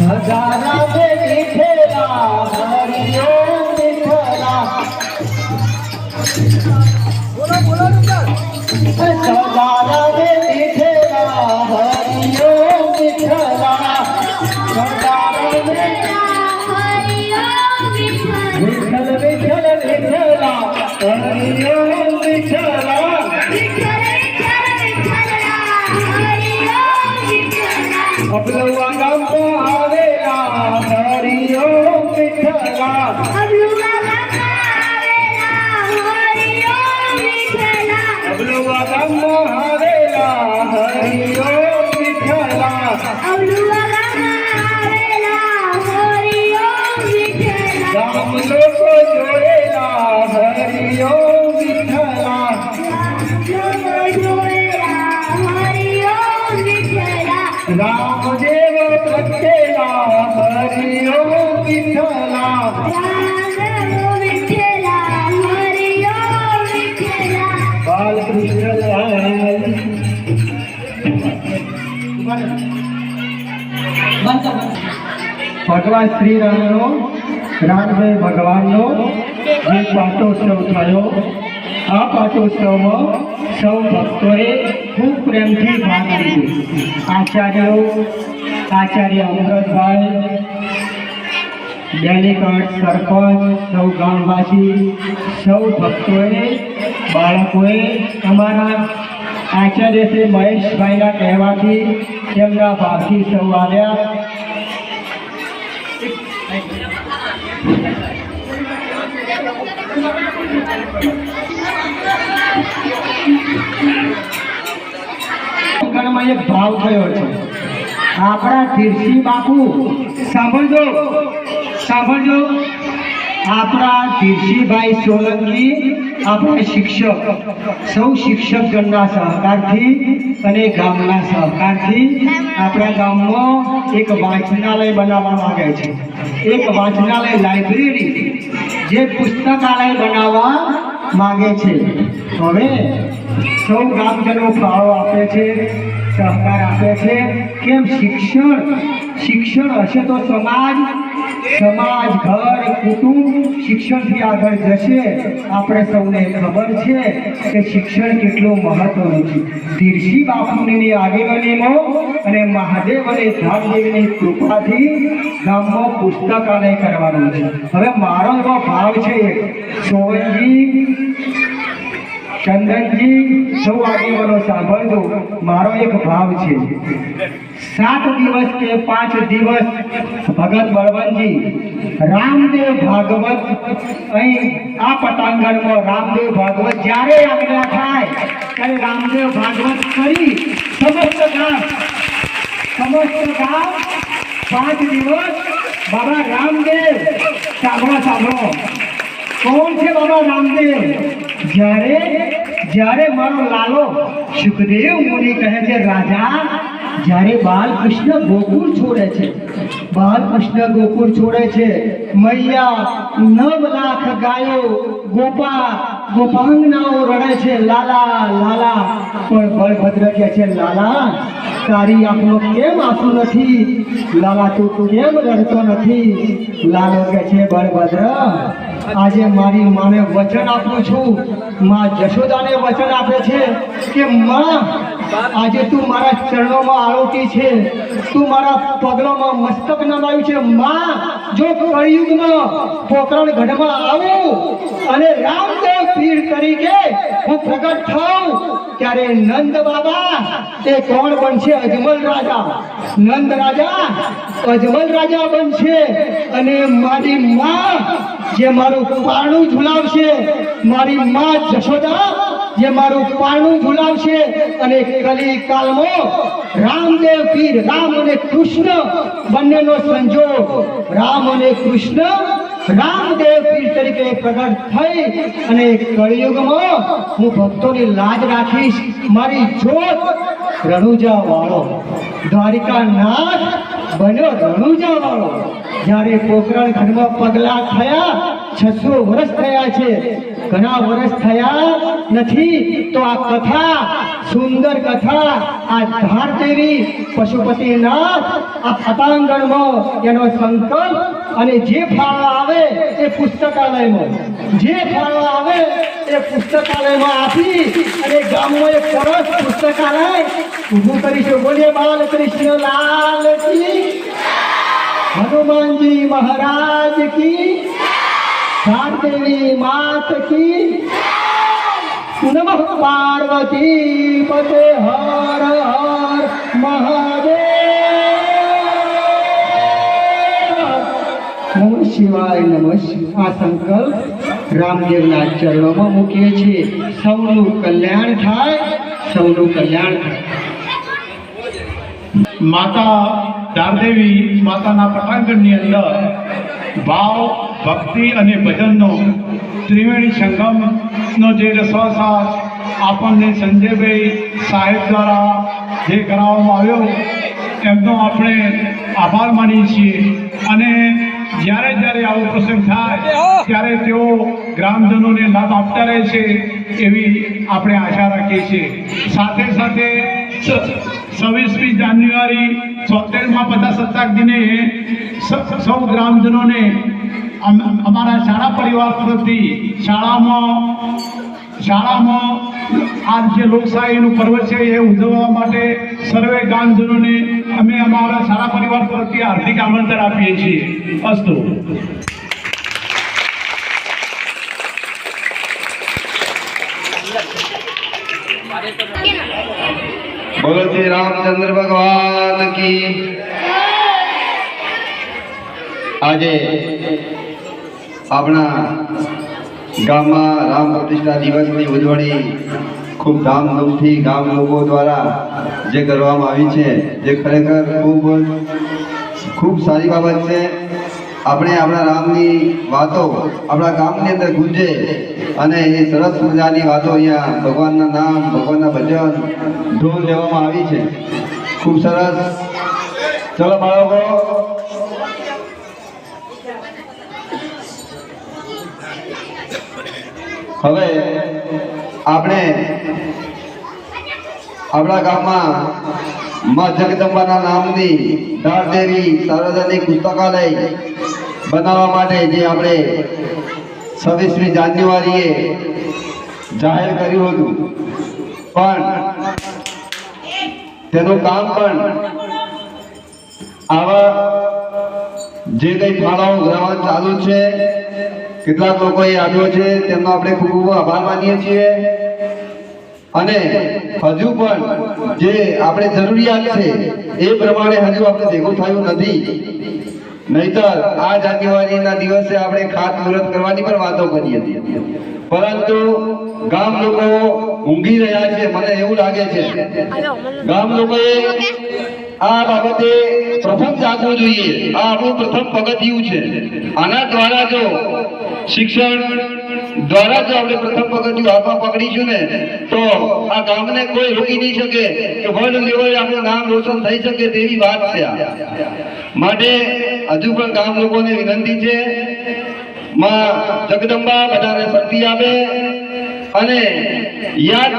સદારા મે વિઠ્ઠલા હરિ ઓમ વિઠ્ઠલા બોલો બોલો સદારા મે વિઠ્ઠલા હરિ ઓમ વિઠ્ઠલા સદારા મે વિઠ્ઠલ વિઠ્ઠલ વિઠ્ઠલા હરિ ઓમ વિઠ્ઠલા અબલુઆ ગામમાં આવેલા હરિ ઓમ વિઠ્ઠલા અબલુઆ ગામમાં આવેલા હરિ ઓમ વિઠ્ઠલા ગામ લોકો જોડેલા હરિ ઓમ વિઠ્ઠલા રામદેવ પ્રત્યેલા હરિ ઓમ વિઠ્ઠલા બાલકૃષ્ણ ભગવાન શ્રી રામનો રામદેવ ભગવાનનો જે પાટોત્સવ થયો આ પાટોત્સવમાં સૌ ભક્તોએ ખૂબ પ્રેમથી ભાગ લીધો. આચાર્ય અમૃતભાઈ, ડેલિગેટ, સરપંચ, સૌ ગામવાસી, સૌ ભક્તોએ, બાળકોએ અમારા આચાર્ય શ્રી મહેશભાઈના કહેવાથી તેમના ભાગથી સૌ આવ્યા. એક ભાવ થયો છે. આપણા ધીરસિંહ બાપુ સાંભળજો આપણા ધીરસિંહભાઈ સોલંકી આપણા શિક્ષક, સૌ શિક્ષકગણના સહકારથી અને ગામના સહકારથી આપણા ગામમાં એક વાંચનાલય બનાવવા માંગે છે. એક વાંચનાલય, લાઇબ્રેરી, જે પુસ્તકાલય બનાવવા માંગે છે. હવે સૌ ગામજનો ફાળો આપે છે, સહકાર આપે છે. કેમ? શિક્ષણ હશે તો સમાજ, ઘર, કુટુંબ શિક્ષણથી આગળ જશે. આપણે સૌને ખબર છે કે શિક્ષણ કેટલું મહત્વનું છે. ધીરસિંહ બાપુની આગેવાનીમાં અને મહાદેવ અને ધામદેવીની કૃપાથી ગામમાં પુસ્તકાલય કરવાનું છે. હવે મારો એવો ભાવ છે, સોવનજી, ચંદનજી, સૌ આગેવાનો સાંભળજો. મારો એક ભાવ છે, 7 દિવસ કે 5 દિવસ ભગત બળવંતજી રામદેવ ભાગવત અહીં આ પટાંગણમાં રામદેવ ભાગવત જ્યારે આજ્ઞા થાય ત્યારે રામદેવ ભાગવત કરી સમસ્ત ગામ 5 દિવસ બાબા રામદેવ. સાંભળો કોણ છે બાબા રામદેવ? જ્યારે મારો લાલો સુખદેવ મુનિ કહે છે, રાજા, જ્યારે બાલકૃષ્ણ ગોકુળ છોડે છે, મૈયા 9 લાખ ગાયો, ગોપાંગનાઓ રડે છે, લાલા. પણ બળભદ્ર કહે છે, લાલા, તારી આંખનો કેમ આંસુ નથી? લાલા, તું કેમ રડતો નથી? લાલો કહે છે, બળભદ્ર, આજે મારી માને વચન આપું છું. માં જશોદાને વચન આપે છે કે માં, આજે તું મારા ચરણોમાં આરોટી છે, તું મારા પગલોમાં મસ્તક નમાયું છે. માં, જો કળિયુગમાં પોકરણ ગઢમાં આવું અને રામદેવ પીર તરીકે હું પ્રગટ થાઉં ત્યારે નંદ બાબા તે કોણ બનશે? અજમલ રાજા. નંદ રાજા અજમલ રાજા બનશે અને મારી માં જે મારું પારણું ઝુલાવશે, મારી માં જશોદા જે મારું પારણું ઝુલાવશે. અને કલી કાળમાં રામદેવ પીર, રામ અને કૃષ્ણ બંનેનો સંજોગ, રામ અને કૃષ્ણ રામદેવ પીર તરીકે પ્રગટ થઈ અને કળિયુગમાં હું ભક્તોની લાજ રાખીશ. મારી જ્યોત રણુજા વાળો, દ્વારિકાનાથ બન્યો રણુજા વાળો. જ્યારે પોકરણ ઘરમાં પગલા થયા 600 વર્ષ થયા છે, ઘણા વર્ષ થયા નથી તો આ કથા, સુંદર કથા, આ ધારદેવી પશુપતિનાથ આ પતાંગણમાં એનો સંકલ્પ અને જે ફાળો આવે એ પુસ્તકાલયમાં, જે ફાળો આવે એ પુસ્તકાલયમાં આપી અને ગામમાં એક સરસ પુસ્તકાલય ઊભું કરીશું. બોલીએ બાલકૃષ્ણ લાલ કી, હનુમાનજી મહારાજ કી, ધારદેવી માત કી, નમઃ પાર્વતી પતે, હર હર મહાદેવ. નમઃ શિવાય, નમઃ શિવાય. આ સંકલ્પ રામદેવના ચરણોમાં મૂકીએ છીએ. સૌનું કલ્યાણ થાય, સૌનું કલ્યાણ થાય. માતા ધારદેવી માતાના પટાંગણની અંદર ભાવ, ભક્તિ અને ભજનનો ત્રિવેણી સંગમનો જે રસવાસાસ આપણને સંજયભાઈ સાહેબ દ્વારા જે કરાવવામાં આવ્યો એમનો આપણે આભાર માનીએ છીએ. અને જ્યારે જ્યારે આવો પ્રસંગ થાય ત્યારે તેઓ ગ્રામજનોને લાભ આપતા રહે છે એવી આપણે આશા રાખીએ છીએ. સાથે સાથે 26મી જાન્યુઆરી 73મા પ્રજાસત્તાક દિને સૌ ગ્રામજનોને અમારા શાળા પરિવાર તરફથી શાળામાં આ જે લોકશાહીનું પર્વ છે એ ઉજવવા માટે સર્વે ગ્રામજનોને અમે અમારા શાળા પરિવાર તરફથી હાર્દિક આમંત્રણ આપીએ છીએ. અસ્તુ. બોલો શ્રી રામચંદ્ર ભગવાન કી. આજે આપણા ગામમાં રામ પ્રતિષ્ઠા દિવસની ઉજવણી ખૂબ ધામધૂમથી ગામ લોકો દ્વારા જે કરવામાં આવી છે, જે ખરેખર ખૂબ સારી બાબત છે. આપણે આપણા રામની વાતો આપણા ગામની અંદર ગુંજે અને એ સરસ મજાની વાતો અહીંયા ભગવાનના નામ, ભગવાનના ભજન, ઢોલ લેવામાં આવી છે. ખૂબ સરસ. ચલો બાળકો, હવે આપણે આપણા ગામમાં માં જગદંબાના નામની ધારદેવી સાર્વજનિક પુસ્તકાલય બનાવવા માટે જે આપણે 26મી જાન્યુઆરીએ જાહેર કર્યું હતું, પણ તેનું કામ પણ આવા જે કંઈ ફાળાઓ ગ્રહણ ચાલુ છે, કેટલાક લોકોએ આપ્યો છે, તેમનો આપણે ખૂબ ખૂબ આભાર માનીએ છીએ. અને હજુ પણ જે આપણે જરૂરિયાત છે એ પ્રમાણે હજુ આપણે ભેગું થયું નથી. નહીતર આ જાન્યુઆરીના દિવસે આપણે ખાતમુહૂર્ત કરવાની પણ વાતો કરી હતી, પરંતુ ગામ લોકો ઊંઘી રહ્યા છે. મને એવું લાગે છે ગામ લોકોએ આ બાબતે પ્રથમ જાગવું જોઈએ. આ આપણું પ્રથમ પગથિયું છે. આના દ્વારા જો શિક્ષણ દ્વારા જો આપણે પ્રથમ પગથિયું હાથમાં પકડીશું ને તો આ ગામને કોઈ રોકી નહીં શકે કે વર્લ્ડ લેવલે આપણું નામ રોશન થઈ શકે તેવી વાત છે. માટે હજુ પણ ગામ લોકોને વિનંતી છે, માં જગદંબા બધાને શક્તિ આપે અને યાદ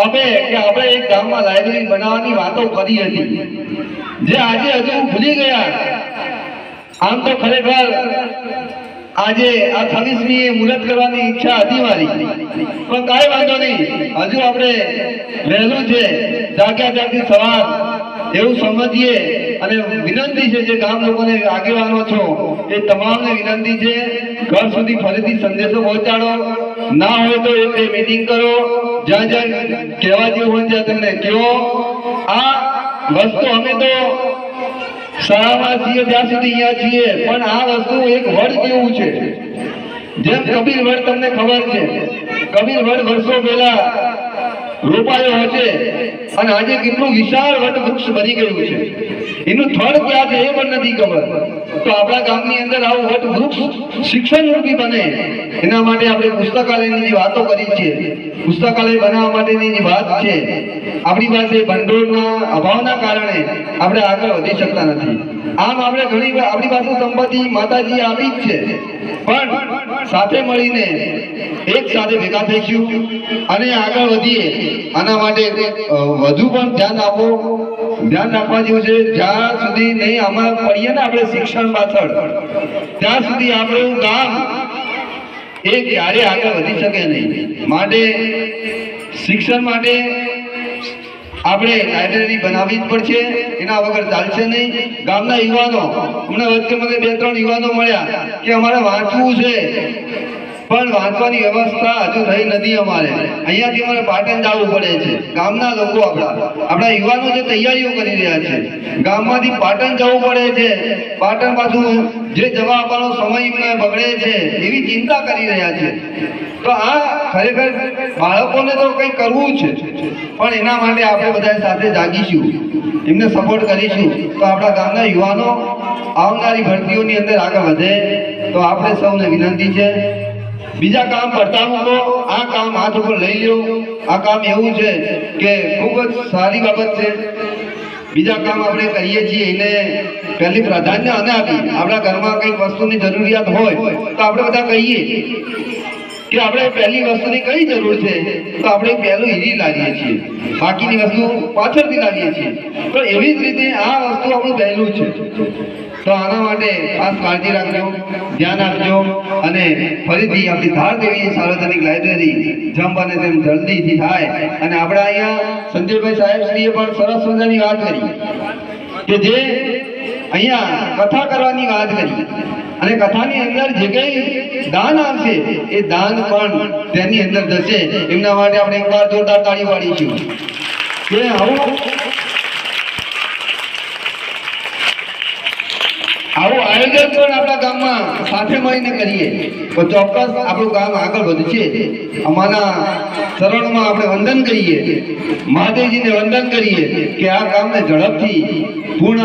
આપે કે આપણે એક ગામમાં લાઇબ્રેરી બનાવવાની વાતો કરી હતી, જે આજે હજુ ભૂલી ગયા. આમ તો ખરેખર આજે આ 26મી મુહૂર્ત કરવાની ઈચ્છા હતી મારી, પણ કાંઈ વાંધો નહીં. હજુ આપણે વહેલું છે, જાગ્યા જાગતી સવાર એવું સમજીએ. અને વિનંતી છે જે ગામ લોકોને આગેવાનો છો એ તમામને વિનંતી છે, ઘર સુધી ફરીથી સંદેશો પહોંચાડો. ના હોય તો એક મીટિંગ કરો, જ્યાં જ્યાં કહેવા જેવું હોય ત્યાં તમને કહો. આ વસ્તુ અમે તો શાળામાં છીએ ત્યાં સુધી અહીંયા છીએ, પણ આ વસ્તુ એક વડ જેવું છે. જેમ કબીર વડ તમને ખબર છે, કબીર વડ વર્ષો પહેલા રોપાયો હશે અને આજે કેટલું વિશાળ વટ વૃક્ષ બની ગયું છે. એનું થડ ક્યાં છે એ પણ નથી ખબર. તો આપણા ગામની અંદર આવું વટ વૃક્ષ શિક્ષણ રૂપી બને એના માટે આપણે પુસ્તકાલયની જે વાતો કરી છે, પુસ્તકાલય બનાવવા માટેની જે વાત છે, આપણી પાસે ભંડોળના અભાવના કારણે આપણે આગળ વધી શકતા નથી. આમ આપણે ઘણી આપણી પાસે સંપત્તિ માતાજી આપી જ છે, પણ સાથે મળીને એક સાથે ભેગા થઈશું અને આગળ વધીએ. આના માટે વધુ પણ ધ્યાન રાખવા જેવું છે. જ્યાં સુધી નહીં આમાં પડીએ ને આપણે શિક્ષણ પાછળ, ત્યાં સુધી આપણું ગામ એ ક્યારે આગળ વધી શકે નહીં. માટે શિક્ષણ માટે આપણે લાઇબ્રેરી બનાવવી જ પડશે, એના વગર ચાલશે નહીં. ગામના યુવાનો, હમણાં વચ્ચે મને 2-3 યુવાનો મળ્યા કે અમારે વાંચવું છે પણ વાંચવાની વ્યવસ્થા હજુ થઈ નથી. અમારે અહીંયાથી અમારે પાટણ જવું પડે છે. ગામના લોકો આપણા યુવાનો જે તૈયારીઓ કરી રહ્યા છે, ગામમાંથી પાટણ જવું પડે છે. પાટણ પાછું જે જવા આપવાનો સમય બગડે છે એવી ચિંતા કરી રહ્યા છે. તો આ ખરેખર બાળકોને તો કંઈક કરવું છે, પણ એના માટે આપણે બધા સાથે જાગીશું, એમને સપોર્ટ કરીશું તો આપણા ગામના યુવાનો આવનારી ભરતીઓની અંદર આગળ વધે. તો આપણે સૌને વિનંતી છે, બીજા કામ પડતા મૂકો, આ કામ હાથ ઉપર લઈ લો. આ કામ એવું છે કે ખૂબ જ સારી બાબત છે. બીજા કામ આપણે કરીએ છીએ એને પહેલી પ્રાધાન્ય અને આપી. આપણા ઘરમાં કંઈક વસ્તુની જરૂરિયાત હોય તો આપણે બધા કહીએ કે આપણે પહેલી વસ્તુની કઈ જરૂર છે, તો આપણે પહેલું હીરી લાવીએ છીએ, બાકીની વસ્તુ પાછળથી લાવીએ છીએ. તો એવી જ રીતે આ વસ્તુ આપણું પહેલું છે. તો આના માટે ખાસ કાળજી રાખજો, ધ્યાન આપજો. અને ફરીથી આપણી ધારદેવી સાર્વજનિક લાઇબ્રેરી જેમ બને તેમ જલ્દીથી થાય. અને આપણા અહીંયા સંજયભાઈ સાહેબશ્રીએ પણ સરસ મજાની વાત કરી કે જે અહીંયા કથા કરવાની વાત કરી, અને કથાની અંદર જે કંઈ દાન આવશે એ દાન પણ તેની અંદર જશે. એમના માટે આપણે એકવાર જોરદાર તાળી પાડીશું કે આવું આયોજન પણ આપણા ગામમાં સાથે મળીને કરીએ તો ચોક્કસ આપણું ગામ આગળ વધશે. અમારા ચરણોમાં આપણે વંદન કરીએ, મહાદેવજીને વંદન કરીએ કે આ કામને ઝડપથી પૂર્ણ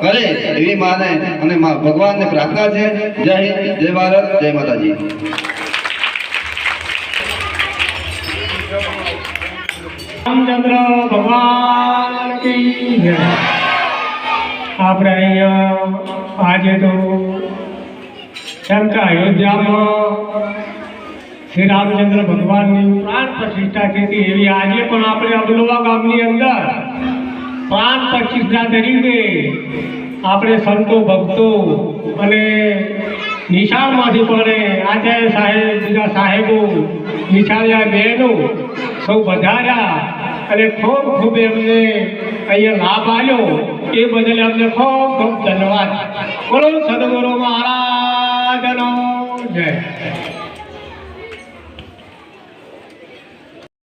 કરે એવી માને અને ભગવાનને પ્રાર્થના છે. જય હિન્દ, જય ભારત, જય માતાજી. રામચંદ્ર ભગવાન કી જય. આપણે અહીંયા આજે તો કેમ કે અયોધ્યામાં શ્રી રામચંદ્ર ભગવાનની પ્રાણ પ્રતિષ્ઠા થઈ હતી, એવી આજે પણ આપણે અબલોવા ગામની અંદર પ્રાણ પ્રતિષ્ઠા તરીકે આપણે સંતો ભક્તો અને નિશાળમાંથી પણ આચાર્ય સાહેબ, બીજા સાહેબો, નિશાળિયા બહેનો સૌ વધાર્યા અને ખૂબ ખૂબ એમને અહીંયા લાભ આવ્યો. એ બદલ અમને ખૂબ ખૂબ ધન્યવાદ. બોલો સદગુરુ મહારાજનો જય.